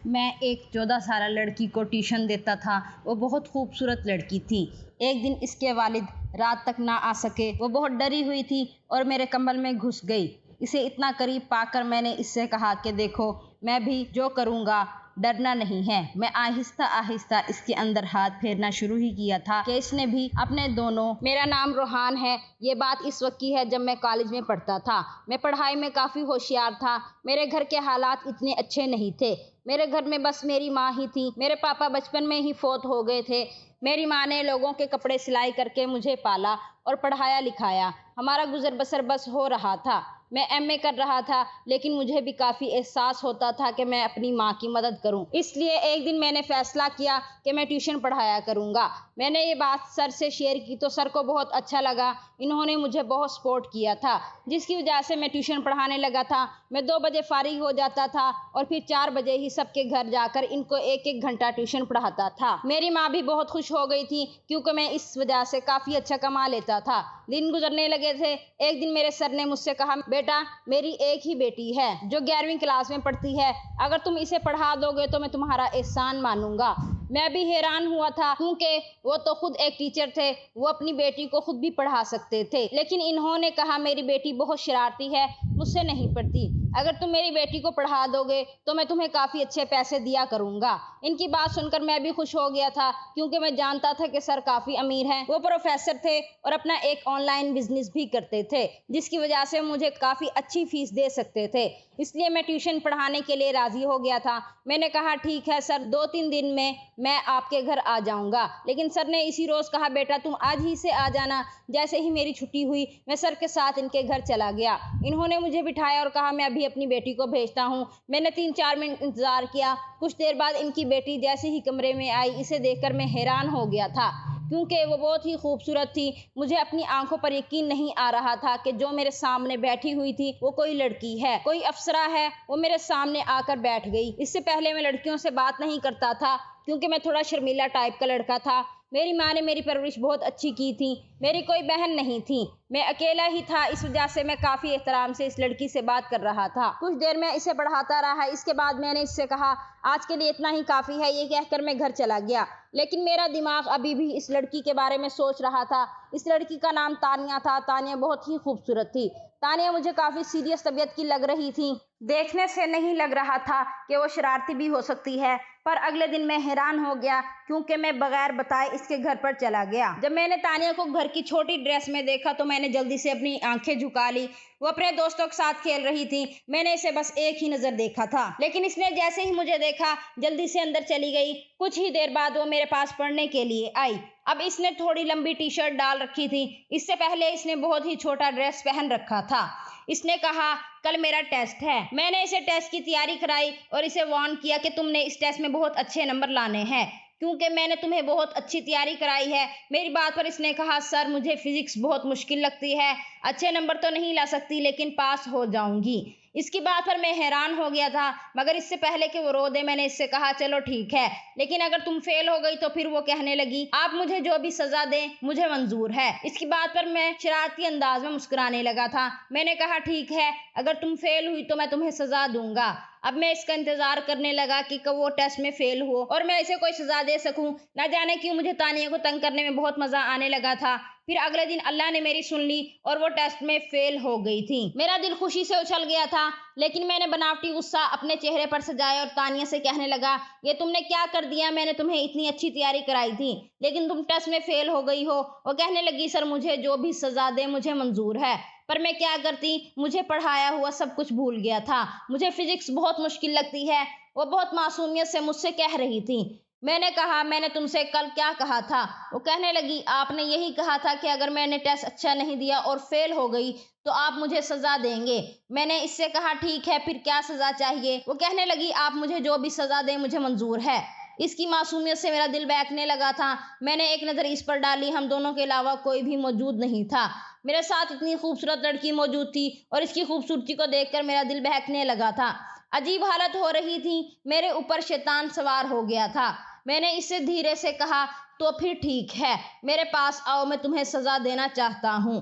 میں ایک 14 سالہ لڑکی کو ٹیوشن دیتا تھا۔ وہ بہت خوبصورت لڑکی تھی۔ ایک دن اس کے والد رات تک نہ آ سکے۔ وہ بہت ڈری ہوئی تھی اور میرے کمبل میں گھس گئی۔ اسے اتنا قریب پا کر میں نے اس سے کہا کہ دیکھو، میں بھی جو کروں گا ڈرنا نہیں ہے۔ میں آہستہ آہستہ اس کے اندر ہاتھ پھیرنا شروع ہی کیا تھا کہ اس نے بھی اپنے دونوں۔ میرا نام روحان ہے۔ یہ بات اس وقت کی ہے جب میں کالج میں پڑھتا تھا۔ میں پڑھائی میں کافی ہوشیار تھا۔ میرے گھر کے حالات اتنے اچھے نہیں تھے۔ میرے گھر میں بس میری ماں ہی تھی۔ میرے پاپا بچپن میں ہی فوت ہو گئے تھے۔ میری ماں نے لوگوں کے کپڑے سلائی کر کے مجھے پالا اور پڑھایا لکھایا۔ ہمارا گزر بسر بس ہو رہا تھا۔ میں ایم اے کر رہا تھا، لیکن مجھے بھی کافی احساس ہوتا تھا کہ میں اپنی ماں کی مدد کروں۔ اس لیے ایک دن میں نے فیصلہ کیا کہ میں ٹیوشن پڑھایا کروں گا۔ میں نے یہ بات سر سے شیئر کی تو سر کو بہت اچھا لگا۔ انہوں نے مجھے بہت سپورٹ کیا تھا، جس کی وجہ سے میں ٹیوشن پڑھانے لگا تھا۔ میں 2 بجے فارغ ہو جاتا تھا اور پھر 4 بجے ہی سب کے گھر جا کر ان کو 1-1 گھنٹہ ٹیوشن پڑھاتا تھا۔ میری ماں بھی بہت خوش ہو گئی تھی، کیونکہ میں اس وجہ سے کافی اچھا کما لیتا تھا۔ دن گزرنے لگے تھے۔ ایک دن میرے سر نے مجھ سے کہا، بیٹا، میری ایک ہی بیٹی ہے جو 11ویں کلاس میں پڑھتی ہے۔ اگر تم اسے پڑھا دو گے تو میں تمہارا احسان مانوں گا۔ میں بھی حیران ہوا تھا، کیونکہ وہ تو خود ایک ٹیچر تھے۔ وہ اپنی بیٹی کو خود بھی پڑھا سکتے تھے، لیکن انہوں نے کہا میری بیٹی بہت شرارتی ہے، مجھ سے نہیں پڑھتی۔ اگر تم میری بیٹی کو پڑھا دو گے تو میں تمہیں کافی اچھے پیسے دیا کروں گا۔ ان کی بات سن کر میں بھی خوش ہو گیا تھا، کیونکہ میں جانتا تھا کہ سر کافی امیر ہیں۔ وہ پروفیسر تھے اور اپنا ایک آن لائن بزنس بھی کرتے تھے، جس کی وجہ سے مجھے کافی اچھی فیس دے سکتے تھے۔ اس لیے میں ٹیوشن پڑھانے کے لیے راضی ہو گیا تھا۔ میں نے کہا ٹھیک ہے سر، 2-3 دن میں آپ کے گھر آ جاؤں گا۔ لیکن سر نے اسی روز کہا، بیٹا تم آج ہی سے آ جانا۔ جیسے ہی میری چھٹی ہوئی، میں سر کے ساتھ ان کے گھر چلا گیا۔ انہوں نے مجھے بٹھایا اور کہا میں ابھی اپنی بیٹی کو بھیجتا ہوں۔ میں نے 3-4 منٹ انتظار کیا۔ کچھ دیر بعد ان کی بیٹی جیسے ہی کمرے میں آئی، اسے دیکھ کر میں حیران ہو گیا تھا، کیونکہ وہ بہت ہی خوبصورت تھی۔ مجھے اپنی آنکھوں پر یقین نہیں آ رہا تھا کہ جو میرے سامنے بیٹھی ہوئی تھی وہ کوئی لڑکی ہے، کوئی افسرہ ہے۔ وہ میرے سامنے آ کر بیٹھ گئی۔ اس سے پہلے میں لڑکیوں سے بات نہیں کرتا تھا، کیونکہ میں تھوڑا شرمیلا ٹائپ کا لڑکا تھا۔ میری ماں نے میری پرورش بہت اچھی کی تھی۔ میری کوئی بہن نہیں تھی، میں اکیلا ہی تھا۔ اس وجہ سے میں کافی احترام سے اس لڑکی سے بات کر رہا تھا۔ کچھ دیر میں اسے پڑھاتا رہا۔ اس کے بعد میں نے اس سے کہا آج کے لیے اتنا ہی کافی ہے۔ یہ کہہ کر میں گھر چلا گیا، لیکن میرا دماغ ابھی بھی اس لڑکی کے بارے میں سوچ رہا تھا۔ اس لڑکی کا نام تانیہ تھا۔ تانیہ بہت ہی خوبصورت تھی۔ تانیہ مجھے کافی سیریس طبیعت کی لگ رہی تھی۔ دیکھنے سے نہیں لگ رہا تھا کہ وہ شرارتی بھی ہو سکتی ہے، پر اگلے دن میں حیران ہو گیا، کیونکہ میں بغیر بتائے اس کے گھر پر چلا گیا۔ جب میں نے تانیہ کو گھر کی چھوٹی ڈریس میں دیکھا تو میں نے جلدی سے اپنی آنکھیں جھکا لی۔ وہ اپنے دوستوں کے ساتھ کھیل رہی تھی۔ میں نے اسے بس ایک ہی نظر دیکھا تھا، لیکن اس نے جیسے ہی مجھے دیکھا جلدی سے اندر چلی گئی۔ کچھ ہی دیر بعد وہ میرے پاس پڑھنے کے لیے آئی۔ اب اس نے تھوڑی لمبی ٹی شرٹ ڈال رکھی تھی۔ اس سے پہلے اس نے بہت ہی چھوٹا ڈریس پہن رکھا تھا۔ اس نے کہا کل میرا ٹیسٹ ہے۔ میں نے اسے ٹیسٹ کی تیاری کرائی اور اسے وارن کیا کہ تم نے اس ٹیسٹ میں بہت اچھے نمبر لانے ہیں، کیونکہ میں نے تمہیں بہت اچھی تیاری کرائی ہے۔ میری بات پر اس نے کہا سر مجھے فزکس بہت مشکل لگتی ہے، اچھے نمبر تو نہیں لا سکتی لیکن پاس ہو جاؤں گی۔ اس کی بات پر میں حیران ہو گیا تھا، مگر اس سے پہلے کہ وہ رو دے میں نے اس سے کہا چلو ٹھیک ہے، لیکن اگر تم فیل ہو گئی تو پھر وہ کہنے لگی آپ مجھے جو بھی سزا دیں مجھے منظور ہے۔ اس کی بات پر میں شرارتی انداز میں مسکرانے لگا تھا۔ میں نے کہا ٹھیک ہے، اگر تم فیل ہوئی تو میں تمہیں سزا دوں گا۔ اب میں اس کا انتظار کرنے لگا کہ کب وہ ٹیسٹ میں فیل ہو اور میں اسے کوئی سزا دے سکوں۔ نہ جانے کیوں مجھے تانیہ کو تنگ کرنے میں بہت مزہ آنے لگا تھا۔ پھر اگلے دن اللہ نے میری سن لی اور وہ ٹیسٹ میں فیل ہو گئی تھی۔ میرا دل خوشی سے اچھل گیا تھا، لیکن میں نے بناوٹی غصہ اپنے چہرے پر سجایا اور تانیہ سے کہنے لگا یہ تم نے کیا کر دیا؟ میں نے تمہیں اتنی اچھی تیاری کرائی تھی، لیکن تم ٹیسٹ میں فیل ہو گئی ہو۔ وہ کہنے لگی سر مجھے جو بھی سزا دے مجھے منظور ہے، پر میں کیا کرتی، مجھے پڑھایا ہوا سب کچھ بھول گیا تھا۔ مجھے فزکس بہت مشکل لگتی ہے۔ وہ بہت معصومیت سے مجھ سے کہہ رہی تھی۔ میں نے کہا میں نے تم سے کل کیا کہا تھا؟ وہ کہنے لگی آپ نے یہی کہا تھا کہ اگر میں نے ٹیسٹ اچھا نہیں دیا اور فیل ہو گئی تو آپ مجھے سزا دیں گے۔ میں نے اس سے کہا ٹھیک ہے، پھر کیا سزا چاہیے؟ وہ کہنے لگی آپ مجھے جو بھی سزا دیں مجھے منظور ہے۔ اس کی معصومیت سے میرا دل بہکنے لگا تھا۔ میں نے ایک نظر اس پر ڈالی، ہم دونوں کے علاوہ کوئی بھی موجود نہیں تھا۔ میرے ساتھ اتنی خوبصورت لڑکی موجود تھی اور اس کی خوبصورتی کو دیکھ کر میرا دل بہکنے لگا تھا۔ عجیب حالت ہو رہی تھی، میرے اوپر شیطان سوار ہو گیا تھا۔ میں نے اس سے دھیرے سے کہا تو پھر ٹھیک ہے، میرے پاس آؤ، میں تمہیں سزا دینا چاہتا ہوں۔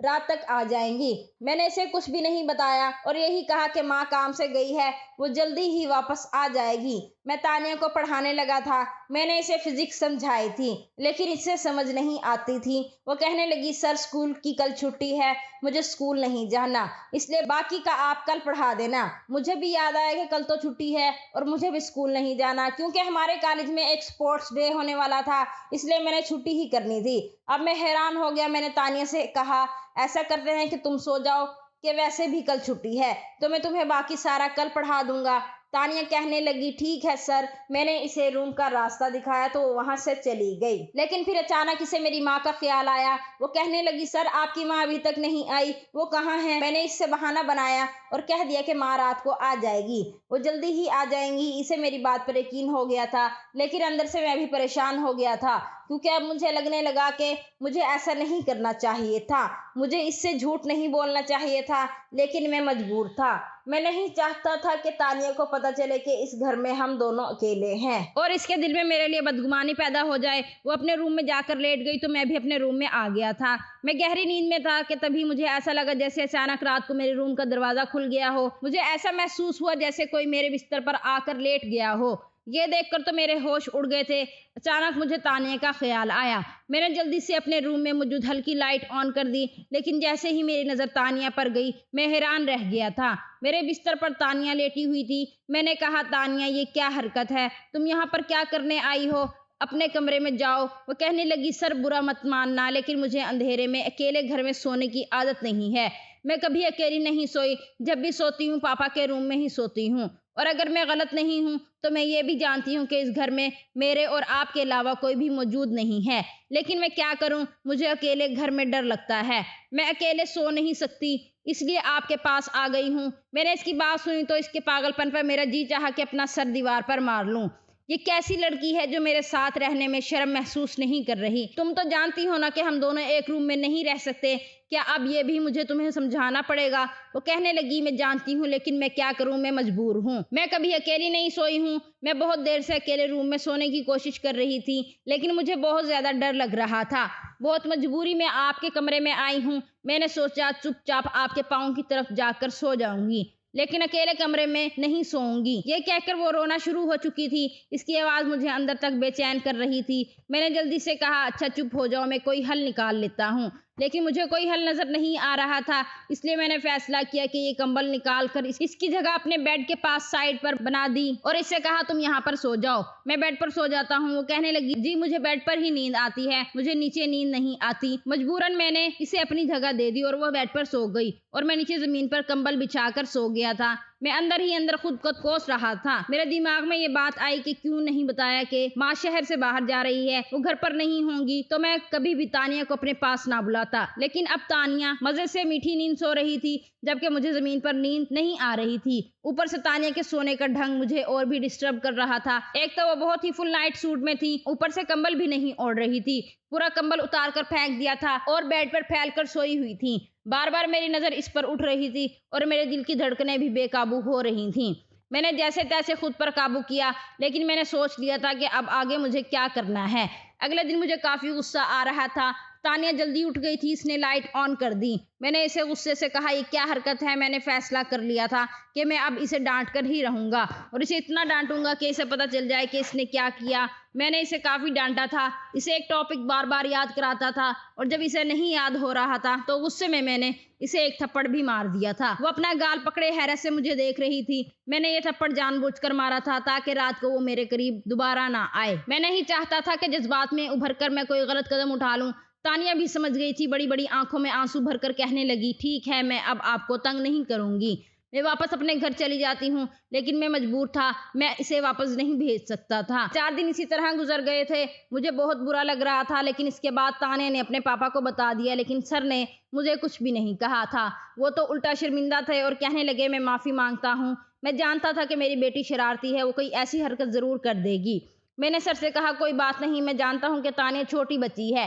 رات تک آ جائیں گی۔ میں نے اسے کچھ بھی نہیں بتایا اور یہی کہا کہ ماں کام سے گئی ہے، وہ جلدی ہی واپس آ جائے گی۔ میں تانیہ کو پڑھانے لگا تھا۔ میں نے اسے فزکس سمجھائی تھی لیکن اسے سمجھ نہیں آتی تھی۔ وہ کہنے لگی سر اسکول کی کل چھٹی ہے، مجھے اسکول نہیں جانا، اس لیے باقی کا آپ کل پڑھا دینا۔ مجھے بھی یاد آیا کہ کل تو چھٹی ہے اور مجھے بھی اسکول نہیں جانا کیونکہ ہمارے کالج میں ایک اسپورٹس ڈے ہونے والا تھا، اس لیے میں نے چھٹی ہی کرنی تھی۔ اب میں حیران ہو گیا۔ میں نے تانیہ سے کہا ایسا کرتے ہیں کہ تم سو جاؤ کہ ویسے بھی کل چھٹی ہے تو میں تمہیں باقی سارا کل پڑھا دوں گا۔ تانیہ کہنے لگی ٹھیک ہے سر۔ میں نے اسے روم کا راستہ دکھایا تو وہ وہاں سے چلی گئی، لیکن پھر اچانک اسے میری ماں کا خیال آیا۔ وہ کہنے لگی سر آپ کی ماں ابھی تک نہیں آئی، وہ کہاں ہے؟ میں نے اس سے بہانہ بنایا اور کہہ دیا کہ ماں رات کو آ جائے گی، وہ جلدی ہی آ جائیں گی۔ اسے میری بات پر یقین ہو گیا تھا لیکن اندر سے میں بھی پریشان ہو گیا تھا کیونکہ اب مجھے لگنے لگا کہ مجھے ایسا نہیں کرنا چاہیے تھا، مجھے اس سے جھوٹ نہیں بولنا چاہیے تھا، لیکن میں مجبور تھا۔ میں نہیں چاہتا تھا کہ تانیہ کو پتہ چلے کہ اس گھر میں ہم دونوں اکیلے ہیں اور اس کے دل میں میرے لیے بدگمانی پیدا ہو جائے۔ وہ اپنے روم میں جا کر لیٹ گئی تو میں بھی اپنے روم میں آ گیا تھا۔ میں گہری نیند میں تھا کہ تبھی مجھے ایسا لگا جیسے اچانک رات کو میرے روم کا دروازہ کھل گیا ہو۔ مجھے ایسا محسوس ہوا جیسے کوئی میرے بستر پر آ کر لیٹ گیا ہو۔ یہ دیکھ کر تو میرے ہوش اڑ گئے تھے۔ اچانک مجھے تانیہ کا خیال آیا۔ میں نے جلدی سے اپنے روم میں موجود ہلکی لائٹ آن کر دی، لیکن جیسے ہی میری نظر تانیہ پر گئی میں حیران رہ گیا تھا۔ میرے بستر پر تانیہ لیٹی ہوئی تھی۔ میں نے کہا تانیہ یہ کیا حرکت ہے؟ تم یہاں پر کیا کرنے آئی ہو؟ اپنے کمرے میں جاؤ۔ وہ کہنے لگی سر برا مت ماننا لیکن مجھے اندھیرے میں اکیلے گھر میں سونے کی عادت نہیں ہے۔ میں کبھی اکیلی نہیں سوئی، جب بھی سوتی ہوں پاپا کے روم میں ہی سوتی ہوں، اور اگر میں غلط نہیں ہوں تو میں یہ بھی جانتی ہوں کہ اس گھر میں میرے اور آپ کے علاوہ کوئی بھی موجود نہیں ہے، لیکن میں کیا کروں، مجھے اکیلے گھر میں ڈر لگتا ہے، میں اکیلے سو نہیں سکتی، اس لیے آپ کے پاس آ گئی ہوں۔ میں نے اس کی بات سنی تو اس کے پاگل پن پر میرا جی چاہا کہ اپنا سر دیوار پر مار لوں۔ یہ کیسی لڑکی ہے جو میرے ساتھ رہنے میں شرم محسوس نہیں کر رہی؟ تم تو جانتی ہو نا کہ ہم دونوں ایک روم میں نہیں رہ سکتے، کیا اب یہ بھی مجھے تمہیں سمجھانا پڑے گا؟ وہ کہنے لگی میں جانتی ہوں لیکن میں کیا کروں، میں مجبور ہوں۔ میں کبھی اکیلی نہیں سوئی ہوں، میں بہت دیر سے اکیلے روم میں سونے کی کوشش کر رہی تھی لیکن مجھے بہت زیادہ ڈر لگ رہا تھا۔ بہت مجبوری میں آپ کے کمرے میں آئی ہوں۔ میں نے سوچا چپ چاپ آپ کے پاؤں کی طرف جا کر سو جاؤں گی لیکن اکیلے کمرے میں نہیں سوؤں گی۔ یہ کہہ کر وہ رونا شروع ہو چکی تھی۔ اس کی آواز مجھے اندر تک بے چین کر رہی تھی۔ میں نے جلدی سے کہا اچھا چپ ہو جاؤ، میں کوئی حل نکال لیتا ہوں، لیکن مجھے کوئی حل نظر نہیں آ رہا تھا، اس لیے میں نے فیصلہ کیا کہ یہ کمبل نکال کر اس کی جگہ اپنے بیڈ کے پاس سائڈ پر بنا دی اور اس سے کہا تم یہاں پر سو جاؤ، میں بیڈ پر سو جاتا ہوں۔ وہ کہنے لگی جی مجھے بیڈ پر ہی نیند آتی ہے، مجھے نیچے نیند نہیں آتی۔ مجبوراً میں نے اسے اپنی جگہ دے دی اور وہ بیڈ پر سو گئی اور میں نیچے زمین پر کمبل بچھا کر سو گیا تھا۔ میں اندر ہی اندر خود کو کوس رہا تھا۔ میرے دماغ میں یہ بات آئی کہ کیوں نہیں بتایا کہ ماں شہر سے باہر جا رہی ہے، وہ گھر پر نہیں ہوں گی تو میں کبھی بھی تانیہ کو اپنے پاس نہ بلاتا، لیکن اب تانیہ مزے سے میٹھی نیند سو رہی تھی جبکہ مجھے زمین پر نیند نہیں آ رہی تھی۔ اوپر سے تانیہ کے سونے کا ڈھنگ مجھے اور بھی ڈسٹرب کر رہا تھا۔ ایک تو وہ بہت ہی فل نائٹ سوٹ میں تھی، اوپر سے کمبل بھی نہیں اوڑھ رہی تھی، پورا کمبل اتار کر پھینک دیا تھا اور بیڈ پر پھیل کر سوئی ہوئی تھی۔ بار بار میری نظر اس پر اٹھ رہی تھی اور میرے دل کی دھڑکنیں بھی بے قابو ہو رہی تھیں۔ میں نے جیسے تیسے خود پر قابو کیا لیکن میں نے سوچ لیا تھا کہ اب آگے مجھے کیا کرنا ہے۔ اگلے دن مجھے کافی غصہ آ رہا تھا۔ تانیہ جلدی اٹھ گئی تھی، اس نے لائٹ آن کر دی۔ میں نے اسے غصے سے کہا یہ کیا حرکت ہے؟ میں نے فیصلہ کر لیا تھا کہ میں اب اسے ڈانٹ کر ہی رہوں گا اور اسے اتنا ڈانٹوں گا کہ اسے پتہ چل جائے کہ اس نے کیا کیا۔ میں نے اسے کافی ڈانٹا تھا، اسے ایک ٹاپک بار بار یاد کراتا تھا اور جب اسے نہیں یاد ہو رہا تھا تو غصے میں نے اسے ایک تھپڑ بھی مار دیا تھا۔ وہ اپنا گال پکڑے حیرت سے مجھے دیکھ رہی تھی۔ میں نے یہ تھپڑ جان بوجھ کر مارا تھا تاکہ رات کو وہ میرے قریب دوبارہ نہ آئے۔ میں نہیں چاہتا تھا کہ جذبات میں ابھر کر میں کوئی غلط قدم اٹھا لوں۔ تانیہ بھی سمجھ گئی تھی، بڑی بڑی آنکھوں میں آنسو بھر کر کہنے لگی ٹھیک ہے میں اب آپ کو تنگ نہیں کروں گی، میں واپس اپنے گھر چلی جاتی ہوں، لیکن میں مجبور تھا، میں اسے واپس نہیں بھیج سکتا تھا۔ 4 دن اسی طرح گزر گئے تھے۔ مجھے بہت برا لگ رہا تھا لیکن اس کے بعد تانیہ نے اپنے پاپا کو بتا دیا لیکن سر نے مجھے کچھ بھی نہیں کہا تھا۔ وہ تو الٹا شرمندہ تھے اور کہنے لگے میں معافی مانگتا ہوں، میں جانتا تھا کہ میری بیٹی شرارتی ہے، وہ کوئی ایسی حرکت ضرور کر دے گی۔ میں نے سر سے کہا کوئی بات نہیں، میں جانتا ہوں کہ تانیہ چھوٹی بچی ہے